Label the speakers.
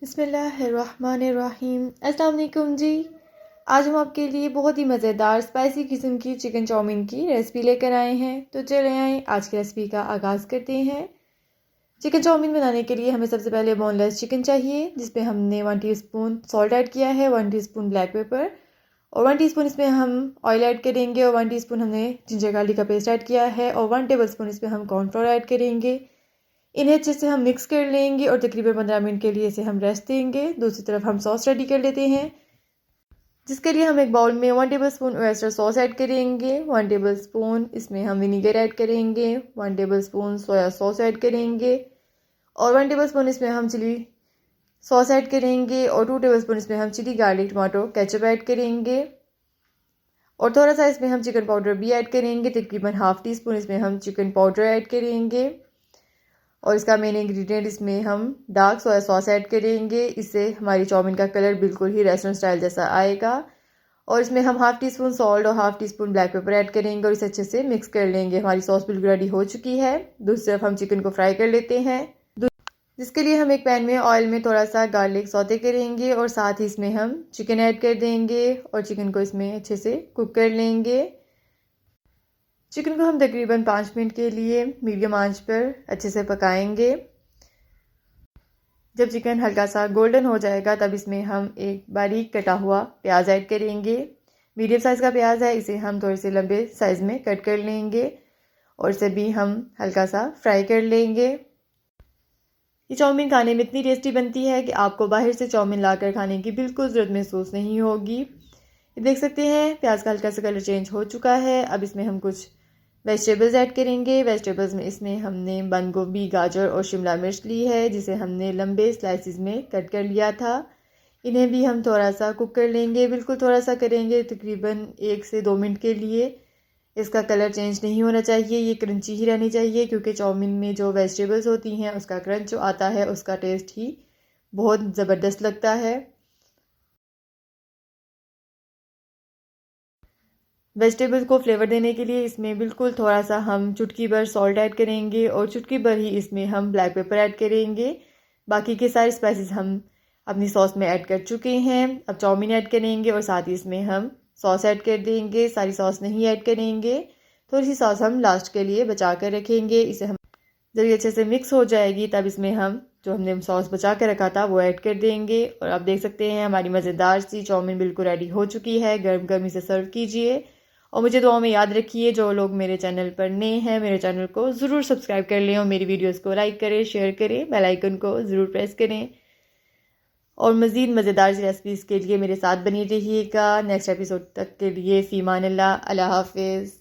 Speaker 1: बिस्मिल्लाहिर्रहमानिर्रहीम। अस्सलाम वालेकुम जी। आज हम आपके लिए बहुत ही मज़ेदार स्पाइसी किस्म की चिकन चाउमीन की रेसिपी लेकर आए हैं। तो चले आए आज की रेसिपी का आगाज़ करते हैं। चिकन चाउमीन बनाने के लिए हमें सबसे पहले बोनलेस चिकन चाहिए, जिसमें हमने 1 टीस्पून सॉल्ट ऐड किया है, 1 टीस्पून ब्लैक पेपर और 1 टीस्पून इसमें हम ऑयल ऐड करेंगे और 1 टीस्पून हमने जिंजर गार्लिक का पेस्ट ऐड किया है और 1 टेबलस्पून इसमें हम कॉर्नफ्लोर ऐड करेंगे। इन्हें अच्छे से हम मिक्स कर लेंगे और तकरीबन 15 मिनट के लिए इसे हम रेस्ट देंगे। दूसरी तरफ हम सॉस रेडी कर लेते हैं, जिसके लिए हम एक बाउल में 1 टेबलस्पून ओएस्टर सॉस ऐड करेंगे, 1 टेबलस्पून इसमें हम विनीगर ऐड करेंगे, 1 टेबलस्पून सोया सॉस ऐड करेंगे और 1 टेबलस्पून इसमें हम चिली सॉस ऐड करेंगे और 2 टेबलस्पून इसमें हम chilli garlic tomato ketchup add करेंगे और थोड़ा सा इसमें हम चिकन पाउडर भी ऐड करेंगे। तकरीबन हाफ टी स्पून इसमें हम चिकन पाउडर ऐड करेंगे और इसका मेन इंग्रेडिएंट इसमें हम डार्क सोया सॉस ऐड करेंगे। इससे हमारी चाउमीन का कलर बिल्कुल ही रेस्टोरेंट स्टाइल जैसा आएगा। और इसमें हम हाफ टी स्पून सॉल्ट और half tea spoon black pepper add करेंगे और इसे अच्छे से मिक्स कर लेंगे। हमारी सॉस बिल्कुल रेडी हो चुकी है। दूसरी तरफ हम चिकन को फ्राई कर लेते हैं, जिसके लिए हम एक पैन में ऑयल में थोड़ा सा गार्लिक सौते करेंगे और साथ ही इसमें हम चिकन ऐड कर देंगे और चिकन को इसमें अच्छे से कुक कर लेंगे। चिकन को हम तकरीबन 5 मिनट के लिए मीडियम आंच पर अच्छे से पकाएंगे। जब चिकन हल्का सा गोल्डन हो जाएगा तब इसमें हम एक बारीक कटा हुआ प्याज ऐड करेंगे। मीडियम साइज़ का प्याज है, इसे हम थोड़े से लंबे साइज़ में कट कर लेंगे और इसे भी हम हल्का सा फ्राई कर लेंगे। ये चाउमीन खाने में इतनी टेस्टी बनती है कि आपको बाहर से चाउमीन लाकर खाने की बिल्कुल ज़रूरत महसूस नहीं होगी। ये देख सकते हैं प्याज का हल्का सा कलर चेंज हो चुका है। अब इसमें हम कुछ वेजिटेबल्स ऐड करेंगे। वेजिटेबल्स में इसमें हमने बंद गोभी, गाजर और शिमला मिर्च ली है, जिसे हमने लंबे स्लाइसिस में कट कर लिया था। इन्हें भी हम थोड़ा सा कुक कर लेंगे, बिल्कुल थोड़ा सा करेंगे, तकरीबन 1 से 2 मिनट के लिए। इसका कलर चेंज नहीं होना चाहिए, ये क्रंची ही रहनी चाहिए, क्योंकि चाउमीन में जो वेजिटेबल्स होती हैं उसका क्रंच जो आता है उसका टेस्ट ही बहुत ज़बरदस्त लगता है। वेजिटेबल्स को फ्लेवर देने के लिए इसमें बिल्कुल थोड़ा सा हम चुटकी भर सॉल्ट ऐड करेंगे और चुटकी भर ही इसमें हम ब्लैक पेपर ऐड करेंगे। बाकी के सारे स्पाइसेस हम अपनी सॉस में ऐड कर चुके हैं। अब चाउमीन ऐड करेंगे और साथ ही इसमें हम सॉस ऐड कर देंगे। सारी सॉस नहीं ऐड करेंगे, थोड़ी सी सॉस हम लास्ट के लिए बचा कर रखेंगे। इसे हम जब ये अच्छे से मिक्स हो जाएगी तब इसमें हम जो हमने सॉस बचा कर रखा था वो ऐड कर देंगे। और आप देख सकते हैं हमारी मज़ेदार सी चाउमीन बिल्कुल रेडी हो चुकी है। गर्म गर्म इसे सर्व कीजिए और मुझे दुआ में याद रखिए। जो लोग मेरे चैनल पर नए हैं, मेरे चैनल को ज़रूर सब्सक्राइब कर लें और मेरी वीडियोस को लाइक करें, शेयर करें, बेल आइकन को ज़रूर प्रेस करें और मज़ीद मज़ेदार रेसिपीज़ के लिए मेरे साथ बनी रहिएगा। नेक्स्ट एपिसोड तक के लिए फ़ी अमान अल्लाह, अल्लाह हाफ़िज़।